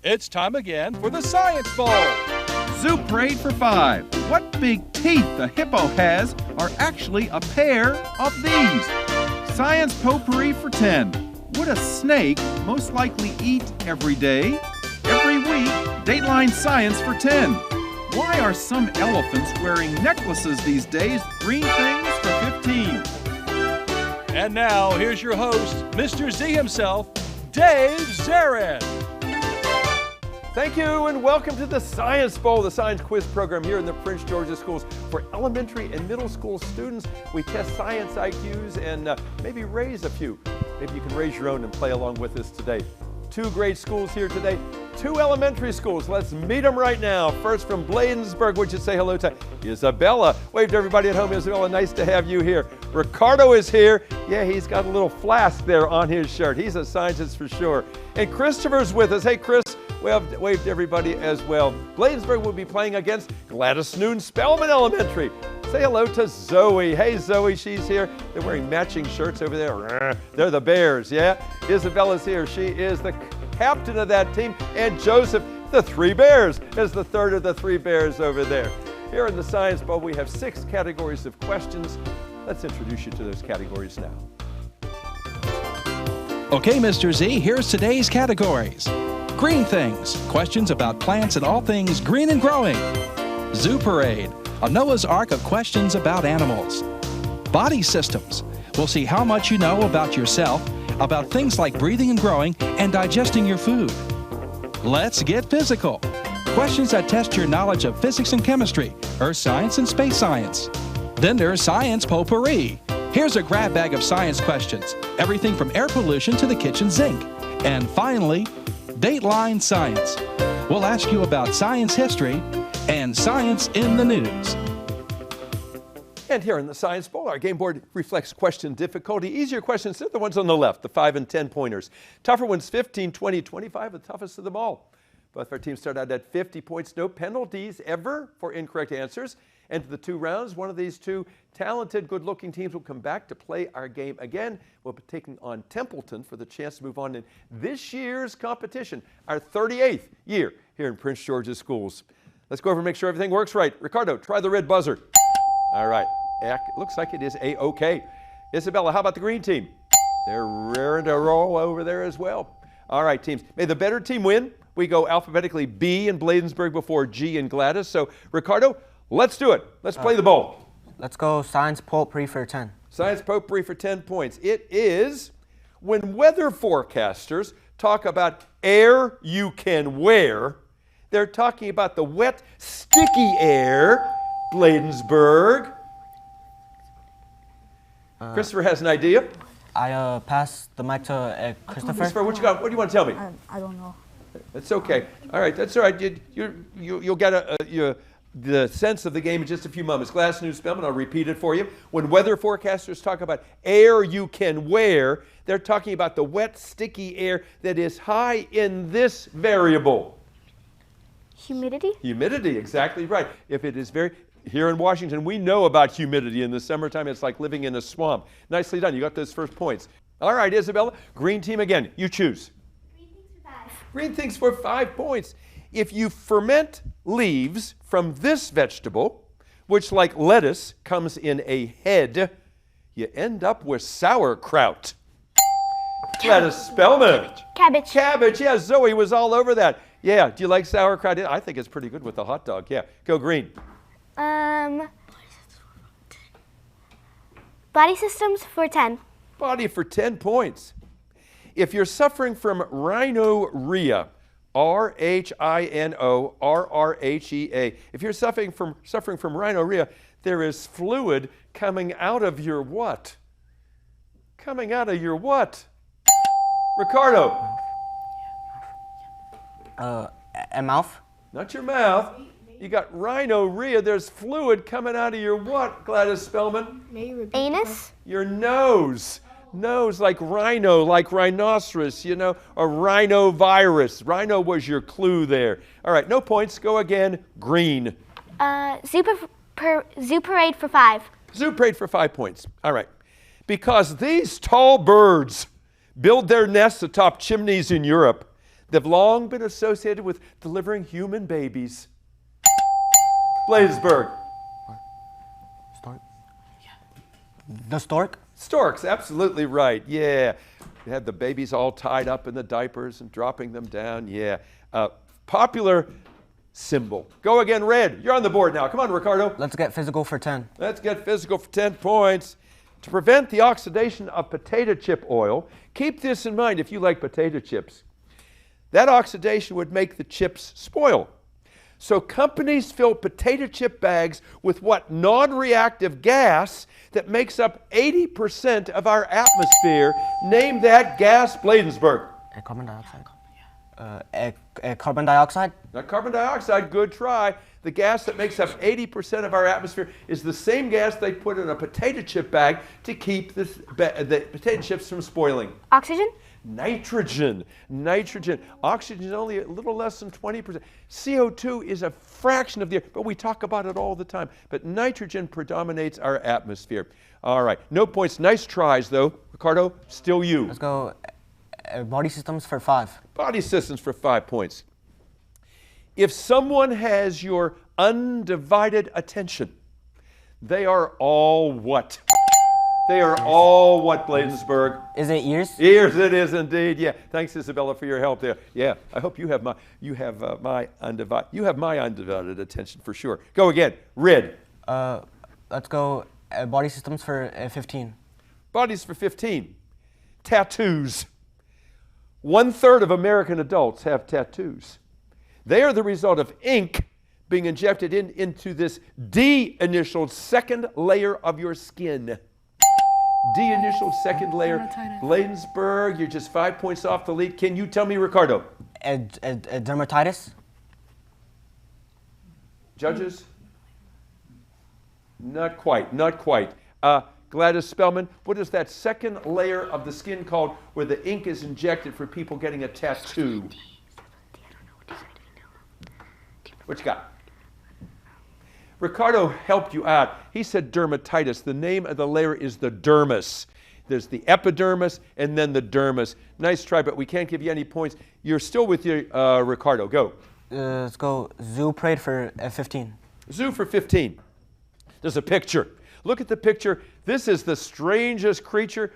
It's time again for the Science Bowl. Zoo Parade for 5. What big teeth the hippo has are actually a pair of these. Science Potpourri for 10. Would a snake most likely eat every day? Every week, Dateline Science for 10. Why are some elephants wearing necklaces these days? Green things for 15. And now, here's your host, Mr. Z himself, Dave Zarin. Thank you and welcome to the Science Bowl, the science quiz program here in the Prince George's Schools for elementary and middle school students. We test science IQs and maybe raise a few. Maybe you can raise your own and play along with us today. 2 great schools here today, 2 elementary schools. Let's meet them right now. First from Bladensburg, would you say hello to Isabella? Wave to everybody at home. Isabella, nice to have you here. Ricardo is here. Yeah, he's got a little flask there on his shirt. He's a scientist for sure. And Christopher's with us. Hey, Chris. Wave to everybody as well. Bladensburg will be playing against Gladys Spellman Elementary. Say hello to Zoe. Hey, Zoe, she's here. They're wearing matching shirts over there. They're the Bears, yeah? Isabella's here. She is the captain of that team. And Joseph, the 3 Bears, is the third of the 3 Bears over there. Here in the Science Bowl, we have 6 categories of questions. Let's introduce you to those categories now. Okay, Mr. Z, here's today's categories. Green Things, questions about plants and all things green and growing. Zoo Parade, a Noah's Ark of questions about animals. Body Systems, we'll see how much you know about yourself, about things like breathing and growing and digesting your food. Let's Get Physical, questions that test your knowledge of physics and chemistry, earth science and space science. Then there's Science Potpourri. Here's a grab bag of science questions, everything from air pollution to the kitchen sink. And finally, Dateline Science. We'll ask you about science history and science in the news. And here in the Science Bowl, our game board reflects question difficulty. Easier questions are the ones on the left, the 5 and 10 pointers. Tougher ones, 15, 20, 25, the toughest of them all. Both our teams start out at 50 points. No penalties ever for incorrect answers. Enter the 2 rounds. One of these 2 talented, good-looking teams will come back to play our game again. We'll be taking on Templeton for the chance to move on in this year's competition, our 38th year here in Prince George's Schools. Let's go over and make sure everything works right. Ricardo, try the red buzzer. All right. It looks like it is A-OK. Isabella, how about the green team? They're raring to roll over there as well. All right, teams. May the better team win. We go alphabetically B in Bladensburg before G in Gladys. So, Ricardo, let's do it. Let's play the bowl. Let's go Science Potpourri for 10. Science Potpourri for 10 points. It is when weather forecasters talk about air you can wear, they're talking about the wet, sticky air, Bladensburg. Christopher has an idea. I pass the mic to Christopher. Christopher, what you got? What do you want to tell me? I don't know. That's okay. All right, that's all right. You'll get the sense of the game in just a few moments. Gladys Spellman, I'll repeat it for you. When weather forecasters talk about air you can wear, they're talking about the wet, sticky air that is high in this variable. Humidity? Humidity, exactly right. If it is here in Washington, we know about humidity. In the summertime, it's like living in a swamp. Nicely done. You got those first points. All right, Isabella, green team again. You choose. Green things for 5 points. If you ferment leaves from this vegetable, which like lettuce comes in a head, you end up with sauerkraut. Gladys Spellman. Cabbage. Cabbage, yeah, Zoe was all over that. Yeah, do you like sauerkraut? I think it's pretty good with the hot dog. Yeah, go green. Body Systems for 10. Body for 10 points. If you're suffering from rhinorrhea, R-H-I-N-O-R-R-H-E-A. If you're suffering from rhinorrhea, there is fluid coming out of your what? Coming out of your what? Ricardo. A mouth. Not your mouth. You got rhinorrhea. There's fluid coming out of your what, Gladys Spellman? Anus? Your nose. Nose like rhino, like rhinoceros, you know, or rhinovirus. Rhino was your clue there. All right, no points. Go again. Green. Zoo Parade for 5. Zoo Parade for 5 points. All right. Because these tall birds build their nests atop chimneys in Europe, They've long been associated with delivering human babies. Bladensburg. Stork? The stork? Storks, absolutely right. Yeah. They had the babies all tied up in the diapers and dropping them down. Yeah. Popular symbol. Go again, red. You're on the board now. Come on, Ricardo. Let's get physical for 10. Let's get physical for 10 points. To prevent the oxidation of potato chip oil, keep this in mind if you like potato chips. That oxidation would make the chips spoil. So companies fill potato chip bags with what non-reactive gas that makes up 80% of our atmosphere. Name that gas, Bladensburg. Carbon dioxide. Carbon dioxide? Not carbon dioxide, good try. The gas that makes up 80% of our atmosphere is the same gas they put in a potato chip bag to keep the potato chips from spoiling. Oxygen? Nitrogen. Nitrogen. Oxygen is only a little less than 20%. CO2 is a fraction of the air, but we talk about it all the time. But nitrogen predominates our atmosphere. All right. No points. Nice tries, though. Ricardo, still you. Let's go body systems for 5. Body systems for 5 points. If someone has your undivided attention, they are all what? They are all what, Bladensburg? Is it ears? Ears, it is indeed. Yeah. Thanks, Isabella, for your help there. Yeah. I hope you have my undivided attention for sure. Go again. Red. Let's go body systems for 15. Bodies for 15. Tattoos. 1/3 of American adults have tattoos. They are the result of ink being injected into this D-initialed second layer of your skin. D-initialed second layer. Bladensburg, you're just 5 points off the lead. Can you tell me, Ricardo? Dermatitis? Judges? Not quite, not quite. Gladys, Spellman, what is that second layer of the skin called where the ink is injected for people getting a tattoo? What you got? Ricardo helped you out. He said dermatitis. The name of the layer is the dermis. There's the epidermis and then the dermis. Nice try, but we can't give you any points. You're still with your Ricardo. Go. Let's go zoo parade for 15. Zoo for 15. There's a picture. Look at the picture. This is the strangest creature,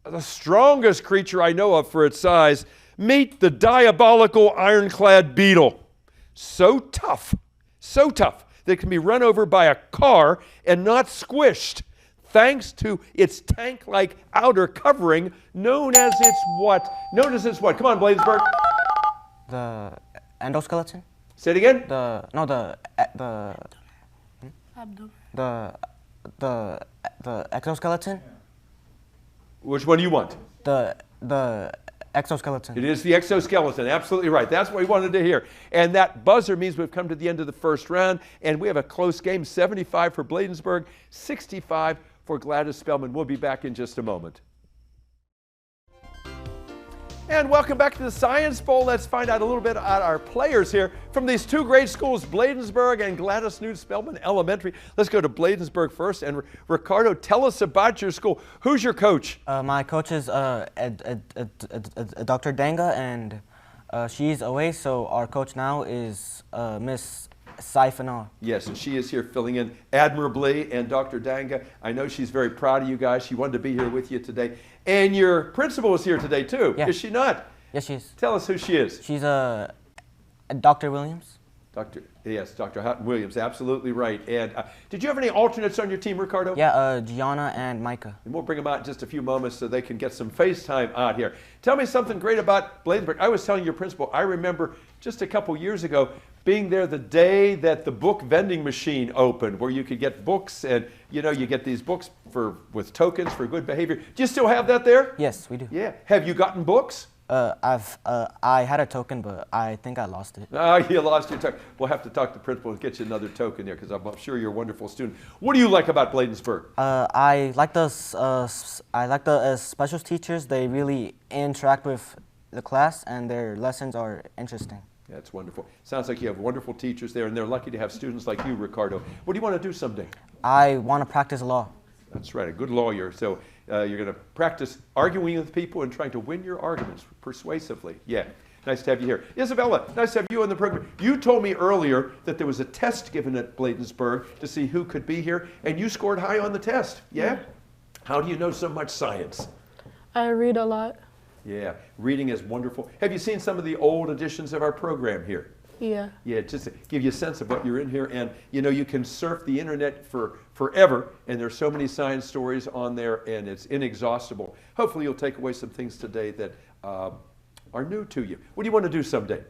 the strongest creature I know of for its size. Meet the diabolical ironclad beetle. So tough that it can be run over by a car and not squished, thanks to its tank-like outer covering known as its what? Known as its what? Come on, Bladensburg. The endoskeleton? Say it again. The exoskeleton? Which one do you want? The exoskeleton. It is the exoskeleton, absolutely right. That's what we wanted to hear. And that buzzer means we've come to the end of the first round, and we have a close game, 75 for Bladensburg, 65 for Gladys Spellman. We'll be back in just a moment. And welcome back to the Science Bowl. Let's find out a little bit about our players here from these two great schools, Bladensburg and Gladys Spellman Elementary. Let's go to Bladensburg first. And Ricardo, tell us about your school. Who's your coach? My coach is Dr. Danga, and she's away, so our coach now is Miss Saifanah. Yes, and she is here filling in admirably. And Dr. Danga, I know she's very proud of you guys. She wanted to be here with you today. And your principal is here today, too. Yeah. Is she not? Yes, she is. Tell us who she is. She's Dr. Williams. Dr. Houghton Williams, absolutely right. And did you have any alternates on your team, Ricardo? Yeah, Gianna and Micah. And we'll bring them out in just a few moments so they can get some FaceTime out here. Tell me something great about Bladensburg. I was telling your principal, I remember just a couple years ago being there the day that the book vending machine opened, where you could get books, and you get these books with tokens for good behavior. Do you still have that there? Yes, we do. Yeah. Have you gotten books? I had a token, but I think I lost it. Oh, you lost your token. We'll have to talk to the principal and get you another token there, because I'm sure you're a wonderful student. What do you like about Bladensburg? I like the special teachers. They really interact with the class, and their lessons are interesting. That's wonderful. Sounds like you have wonderful teachers there, and they're lucky to have students like you, Ricardo. What do you want to do someday? I want to practice law. That's right, a good lawyer. So you're going to practice arguing with people and trying to win your arguments persuasively. Yeah. Nice to have you here. Isabella, nice to have you on the program. You told me earlier that there was a test given at Bladensburg to see who could be here, and you scored high on the test. Yeah? How do you know so much science? I read a lot. Yeah, reading is wonderful. Have you seen some of the old editions of our program here? Yeah. Yeah, just to give you a sense of what you're in here. And you know, you can surf the internet for forever, and there's so many science stories on there, and it's inexhaustible. Hopefully you'll take away some things today that are new to you. What do you want to do someday?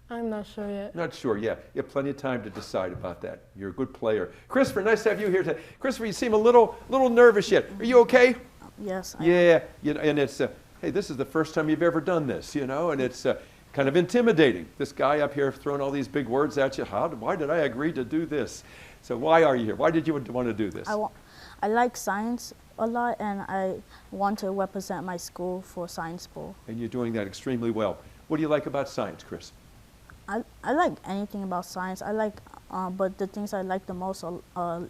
I'm not sure yet. Not sure, yeah. You have plenty of time to decide about that. You're a good player. Christopher, nice to have you here today. Christopher, you seem a little nervous yet. Are you okay? Yes. Yeah, you know, and it's, hey, this is the first time you've ever done this, you know, and it's kind of intimidating. This guy up here throwing all these big words at you. Why did I agree to do this? So why are you here? Why did you want to do this? I like science a lot, and I want to represent my school for Science Bowl. And you're doing that extremely well. What do you like about science, Chris? I like anything about science. I like, but the things I like the most are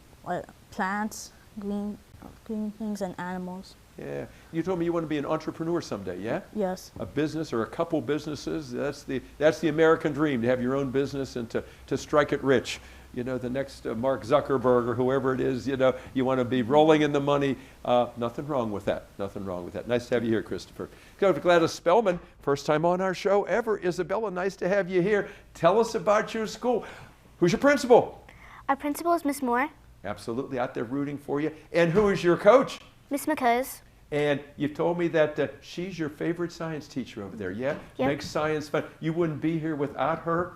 plants, green things, and animals. Yeah. You told me you want to be an entrepreneur someday, yeah? Yes. A business or a couple businesses. That's the American dream, to have your own business and to strike it rich. You know, the next Mark Zuckerberg or whoever it is, you know, you want to be rolling in the money. Nothing wrong with that. Nothing wrong with that. Nice to have you here, Christopher. Go to Gladys Spellman, first time on our show ever. Isabella, nice to have you here. Tell us about your school. Who's your principal? Our principal is Miss Moore. Absolutely, out there rooting for you. And who is your coach? Miss McCuz. And you told me that she's your favorite science teacher over there, yeah? Yep. Makes science fun. You wouldn't be here without her.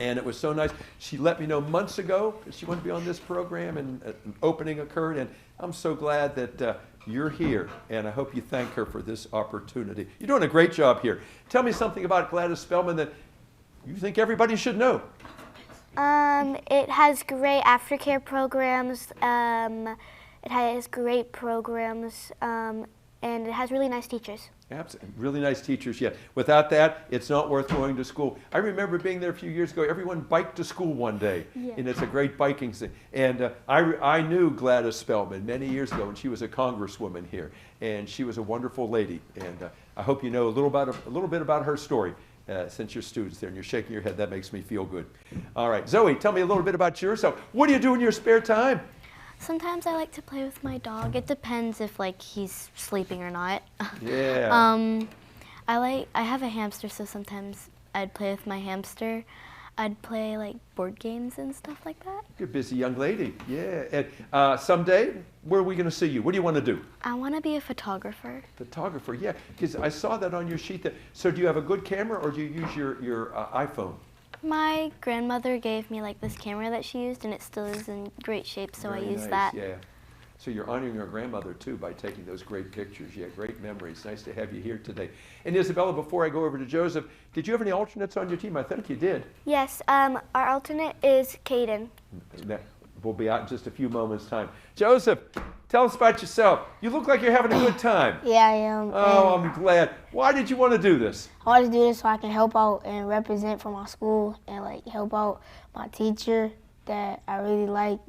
And it was so nice. She let me know months ago that she wanted to be on this program, and an opening occurred. And I'm so glad that you're here. And I hope you thank her for this opportunity. You're doing a great job here. Tell me something about Gladys Spellman that you think everybody should know. It has great aftercare programs. It has great programs, and it has really nice teachers. Absolutely. Really nice teachers, yeah. Without that, it's not worth going to school. I remember being there a few years ago. Everyone biked to school one day, and it's a great biking thing. And I knew Gladys Spellman many years ago, and she was a congresswoman here, and she was a wonderful lady. And I hope you know a little bit about her story. Since you're students there and you're shaking your head, that makes me feel good. All right, Zoe, tell me a little bit about yourself. What do you do in your spare time? Sometimes I like to play with my dog. It depends if he's sleeping or not. Yeah. I have a hamster, so sometimes I'd play with my hamster. I'd play board games and stuff like that. You're a busy young lady. Yeah. And someday, where are we going to see you? What do you want to do? I want to be a photographer. Photographer, yeah. Because I saw that on your sheet. So do you have a good camera, or do you use your iPhone? My grandmother gave me this camera that she used, and it still is in great shape, so Very I use nice, that. Yeah. So you're honoring your grandmother too by taking those great pictures. Yeah, great memories. Nice to have you here today. And Isabella, before I go over to Joseph, did you have any alternates on your team? I think you did. Yes, our alternate is Caden. That will be out in just a few moments' time. Joseph, tell us about yourself. You look like you're having a good time. Yeah, I am. Oh, I'm glad. Why did you want to do this? I want to do this so I can help out and represent for my school and help out my teacher that I really like.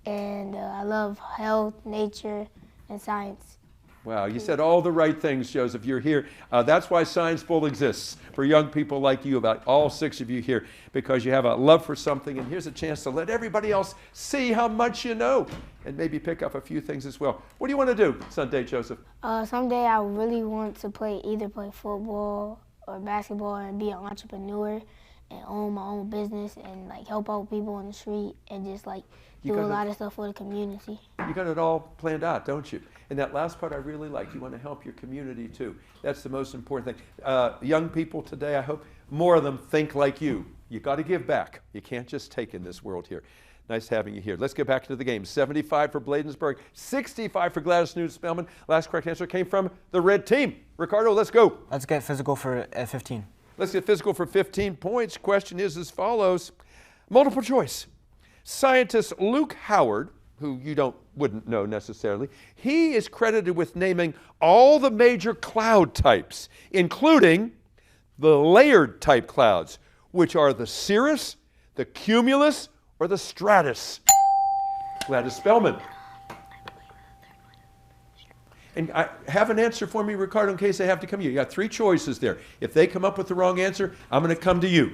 And I love health, nature, and science. Wow, you said all the right things, Joseph. You're here. That's why Science Bowl exists, for young people like you, about all 6 of you here, because you have a love for something, and here's a chance to let everybody else see how much you know, and maybe pick up a few things as well. What do you want to do someday, Joseph? Someday I really want to either play football or basketball and be an entrepreneur and own my own business and help out people on the street and just do a lot of stuff for the community. You got it all planned out, don't you? And that last part I really like. You want to help your community too. That's the most important thing. Young people today, I hope more of them think like you. You got to give back. You can't just take in this world here. Nice having you here. Let's get back to the game. 75 for Bladensburg, 65 for Gladys Spellman. Last correct answer came from the red team. Ricardo, let's go. Let's get physical for 15. Let's get physical for 15 points. Question is as follows. Multiple choice. Scientist Luke Howard, who you wouldn't know necessarily, he is credited with naming all the major cloud types, including the layered type clouds, which are the cirrus, the cumulus, or the stratus. Gladys Spellman. And have an answer for me, Ricardo, in case they have to come to you. You got 3 choices there. If they come up with the wrong answer, I'm going to come to you.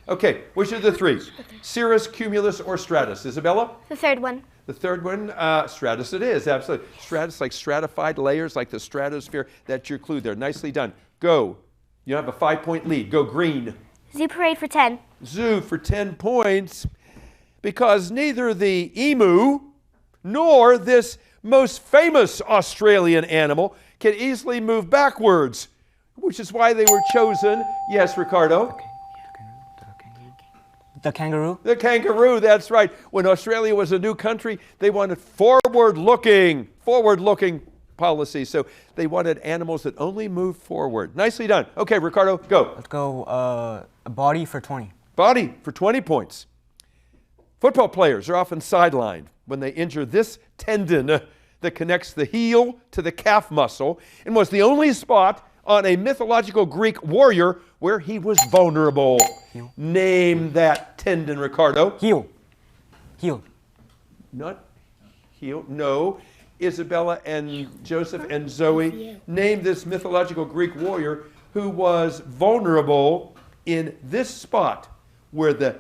Okay, which of the 3? Cirrus, cumulus, or stratus? Isabella? The third one. The third one, stratus it is, absolutely. Stratus, like stratified layers, like the stratosphere. That's your clue there. Nicely done. Go. You have a 5-point lead. Go green. Zoo parade for 10. Zoo for 10 points, because neither the emu nor this most famous Australian animal can easily move backwards, which is why they were chosen. Yes, Ricardo? The kangaroo? The kangaroo, that's right. When Australia was a new country, they wanted forward-looking policy. So they wanted animals that only move forward. Nicely done. Okay, Ricardo, go. Let's go body for 20. Body for 20 points. Football players are often sidelined when they injure this tendon that connects the heel to the calf muscle and was the only spot on a mythological Greek warrior where he was vulnerable. Heel. Name that tendon, Ricardo. Heel. Heel. Not heel, no. Isabella and Joseph and Zoe, name this mythological Greek warrior who was vulnerable in this spot where the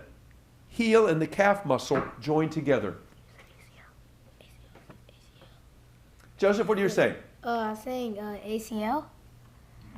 heel and the calf muscle join together. Joseph, what do you say? I'm saying ACL.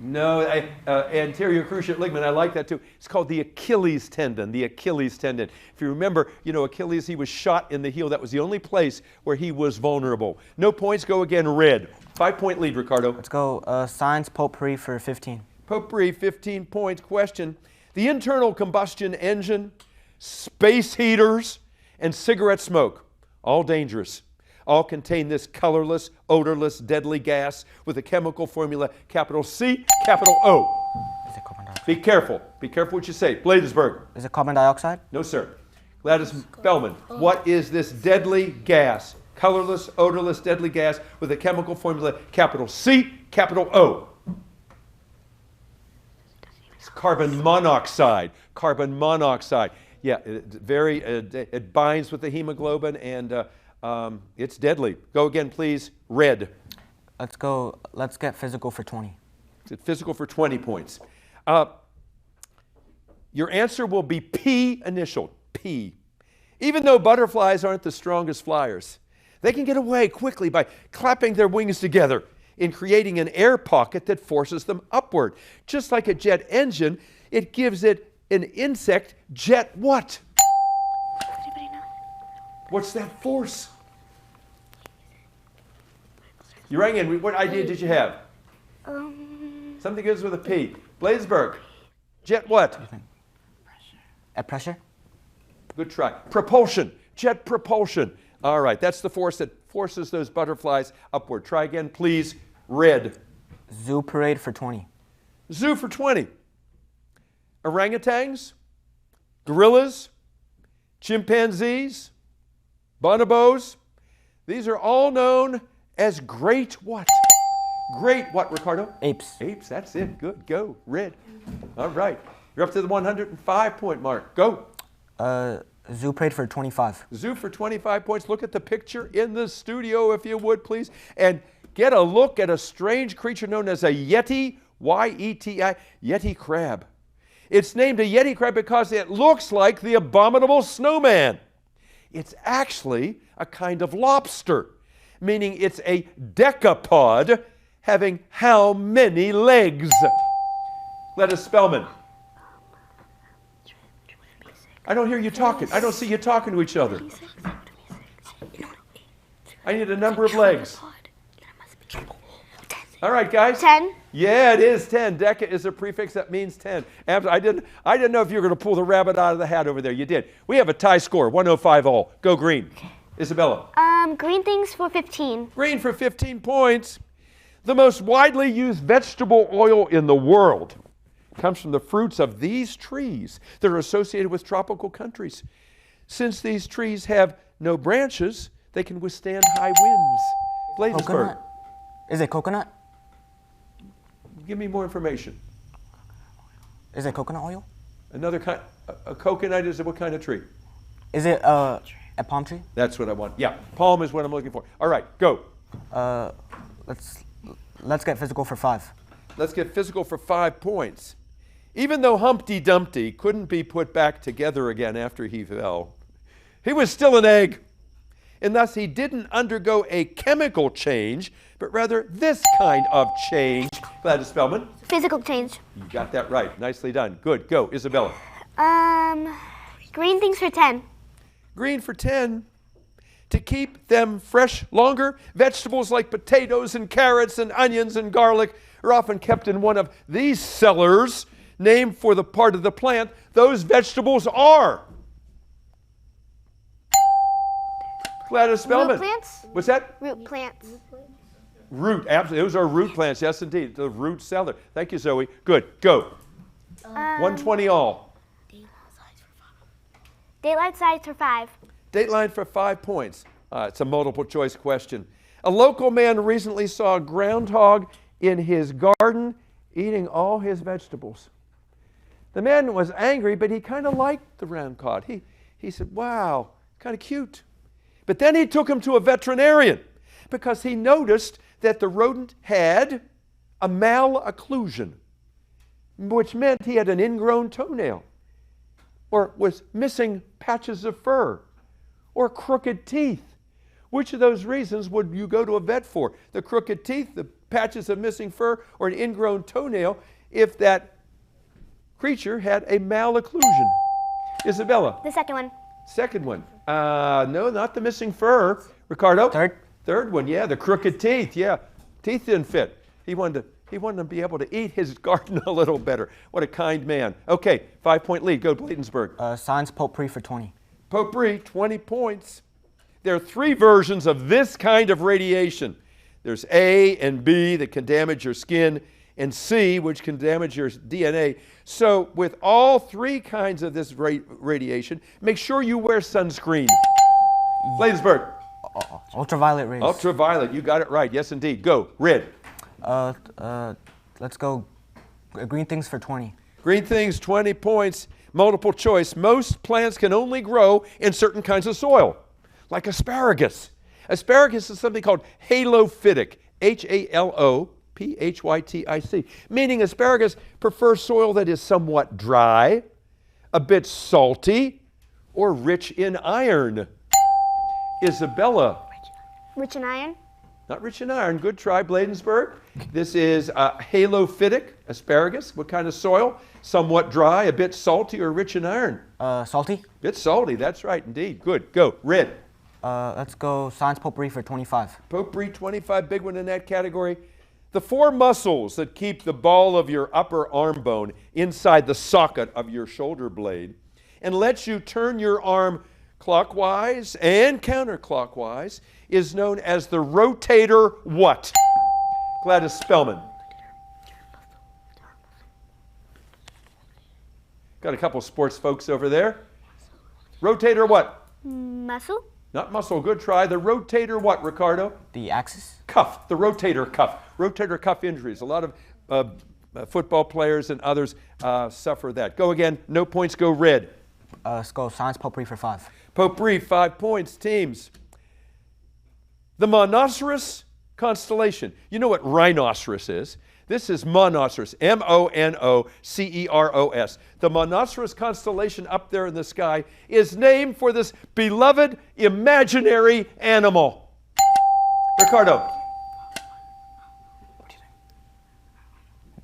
No, anterior cruciate ligament. I like that too. It's called the Achilles tendon. The Achilles tendon. If you remember, Achilles, he was shot in the heel. That was the only place where he was vulnerable. No points. Go again. Red. 5-point lead, Ricardo. Let's go science potpourri for 15. Potpourri, 15 points. Question: the internal combustion engine, space heaters, and cigarette smoke, all dangerous, all contain this colorless, odorless, deadly gas with a chemical formula capital C, capital O. Is it carbon dioxide? Be careful. Be careful what you say. Bladensburg. Is it carbon dioxide? No, sir. Gladys Spellman. What is this deadly gas? Colorless, odorless, deadly gas with a chemical formula capital C, capital O. It's carbon monoxide. Carbon monoxide. Yeah, it binds with the hemoglobin and it's deadly. Go again, please. Red. Let's get physical for 20. Physical for 20 points. Your answer will be P initial, P. Even though butterflies aren't the strongest flyers, they can get away quickly by clapping their wings together in creating an air pocket that forces them upward. Just like a jet engine, it gives it an insect jet what? Does anybody know? What's that force? You rang in. What idea did you have? Something goes with a P. Bladensburg. Jet what? At pressure? Good try. Propulsion. Jet propulsion. All right. That's the force that forces those butterflies upward. Try again, please. Red. Zoo parade for 20. Zoo for 20. Orangutans, gorillas, chimpanzees, bonobos. These are all known as great what? Great what, Ricardo? Apes. Apes, that's it. Good. Go. Red. All right. You're up to the 105-point mark. Go. Zoo parade for 25. Zoo for 25 points. Look at the picture in the studio, if you would, please. And get a look at a strange creature known as a Yeti, Y-E-T-I, Yeti crab. It's named a Yeti crab because it looks like the abominable snowman. It's actually a kind of lobster, meaning it's a decapod having how many legs? Gladys Spellman. I don't hear you talking. I don't see you talking to each other. I need a number of legs. All right, guys. 10. Yeah, it is 10. Deca is a prefix that means 10. I didn't know if you were going to pull the rabbit out of the hat over there. You did. We have a tie score, 105 all. Go green. Isabella. Green things for 15. Green for 15 points. The most widely used vegetable oil in the world comes from the fruits of these trees that are associated with tropical countries. Since these trees have no branches, they can withstand high winds. Bladensburg. Coconut. Is it coconut? Give me more information. Is it coconut oil? Another kind, a coconut is what kind of tree? Is it a palm tree? That's what I want. Yeah, palm is what I'm looking for. All right, go. Let's get physical for 5. Let's get physical for 5 points. Even though Humpty Dumpty couldn't be put back together again after he fell, he was still an egg. And thus he didn't undergo a chemical change, but rather this kind of change. Gladys Spellman? Physical change. You got that right. Nicely done. Good. Go, Isabella. Green things for 10. Green for 10. To keep them fresh longer, vegetables like potatoes and carrots and onions and garlic are often kept in one of these cellars, named for the part of the plant those vegetables are. Gladys Spellman. Root plants? What's that? Root plants. Root, absolutely. Those are root plants, yes indeed. The root cellar. Thank you, Zoe. Good, go. 120 all. Daylight size for 5. Dateline for 5 points. It's a multiple choice question. A local man recently saw a groundhog in his garden eating all his vegetables. The man was angry, but he kind of liked the groundhog. He said, wow, kind of cute. But then he took him to a veterinarian because he noticed that the rodent had a malocclusion, which meant he had an ingrown toenail, or was missing patches of fur, or crooked teeth. Which of those reasons would you go to a vet for? The crooked teeth, the patches of missing fur, or an ingrown toenail if that creature had a malocclusion? Isabella? The second one. Second one. No, not the missing fur. Ricardo? Third. Third one, yeah, the crooked teeth, yeah. Teeth didn't fit. He wanted to be able to eat his garden a little better. What a kind man. Okay, 5-point lead. Go Bladensburg. Science potpourri for 20. Potpourri, 20 points. There are 3 versions of this kind of radiation. There's A and B that can damage your skin, and C, which can damage your DNA. So with all 3 kinds of this radiation, make sure you wear sunscreen. Bladensburg. Ultraviolet rays. Ultraviolet, you got it right. Yes, indeed. Go. Red. Let's go green things for 20. Green things, 20 points. Multiple choice. Most plants can only grow in certain kinds of soil, like asparagus. Asparagus is something called halophytic, H-A-L-O-P-H-Y-T-I-C, meaning asparagus prefers soil that is somewhat dry, a bit salty, or rich in iron. Isabella. Rich in iron. Not rich in iron. Good try, Bladensburg. This is halophytic asparagus. What kind of soil? Somewhat dry, a bit salty, or rich in iron? Salty. Bit salty. That's right, indeed. Good. Go. Red. Let's go science potpourri for 25. Potpourri, 25. Big one in that category. The 4 muscles that keep the ball of your upper arm bone inside the socket of your shoulder blade and lets you turn your arm clockwise and counterclockwise is known as the rotator what? Gladys Spellman. Got a couple sports folks over there. Rotator what? Muscle. Not muscle. Good try. The rotator what, Ricardo? The axis. Cuff. The rotator cuff. Rotator cuff injuries. A lot of football players and others suffer that. Go again. No points. Go red. Let's go science potpourri for 5. Potpourri, 5 points. Teams. The Monoceros constellation. You know what rhinoceros is? This is Monoceros, M-O-N-O-C-E-R-O-S. The Monoceros constellation up there in the sky is named for this beloved imaginary animal. Ricardo. What do you think?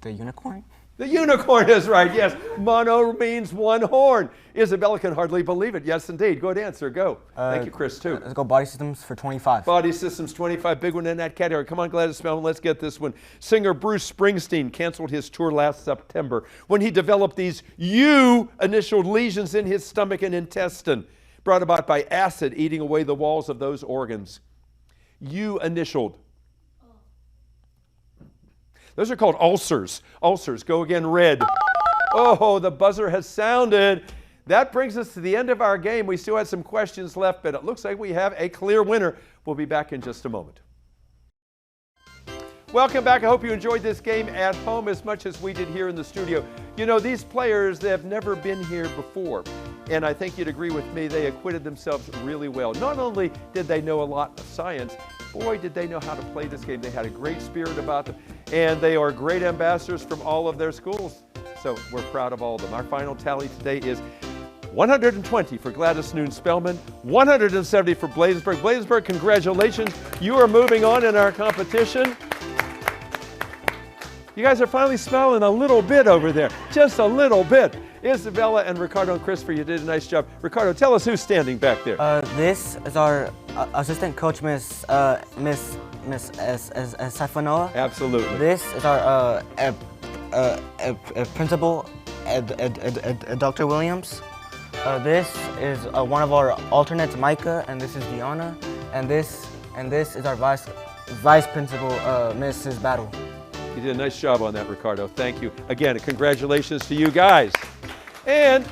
The unicorn? The unicorn is right, yes. Mono means one horn. Isabella can hardly believe it. Yes, indeed. Good answer. Go. Thank you, Chris, too. Let's go body systems for 25. Body systems, 25. Big one in that category. Come on, Gladys Spellman. Let's get this one. Singer Bruce Springsteen canceled his tour last September when he developed these U-initialed lesions in his stomach and intestine, brought about by acid eating away the walls of those organs. U-initialed. Those are called ulcers. Ulcers. Go again, red. Oh, the buzzer has sounded. That brings us to the end of our game. We still had some questions left, but it looks like we have a clear winner. We'll be back in just a moment. Welcome back. I hope you enjoyed this game at home as much as we did here in the studio. You know, these players, they have never been here before. And I think you'd agree with me, they acquitted themselves really well. Not only did they know a lot of science, boy, did they know how to play this game. They had a great spirit about them, and they are great ambassadors from all of their schools. So we're proud of all of them. Our final tally today is 120 for Gladys Noon Spellman, 170 for Bladensburg. Bladensburg, congratulations. You are moving on in our competition. You guys are finally smiling a little bit over there, just a little bit. Isabella and Ricardo and Christopher, you did a nice job. Ricardo, tell us who's standing back there. This is our assistant coach, Miss Sifanoa. Absolutely. This is our principal, Dr. Williams. This is one of our alternates, Micah, and this is Deanna, and this is our vice principal, Mrs. Battle. You did a nice job on that, Ricardo. Thank you. Again, congratulations to you guys. And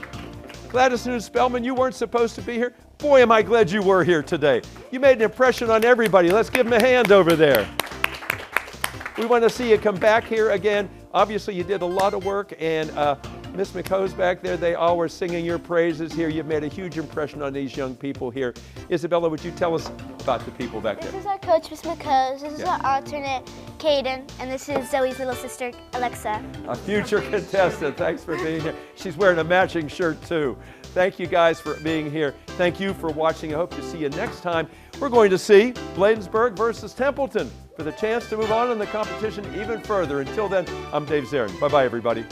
Gladys Noon Spellman, you weren't supposed to be here. Boy, am I glad you were here today. You made an impression on everybody. Let's give them a hand over there. We want to see you come back here again. Obviously, you did a lot of work, and Miss McCoe's back there. They all were singing your praises here. You've made a huge impression on these young people here. Isabella, would you tell us about the people back there? This is our coach, Miss McCoe's. This is our alternate, Caden. And this is Zoe's little sister, Alexa. A future contestant. Thanks for being here. She's wearing a matching shirt, too. Thank you guys for being here. Thank you for watching. I hope to see you next time. We're going to see Bladensburg versus Templeton for the chance to move on in the competition even further. Until then, I'm Dave Zarin. Bye-bye, everybody.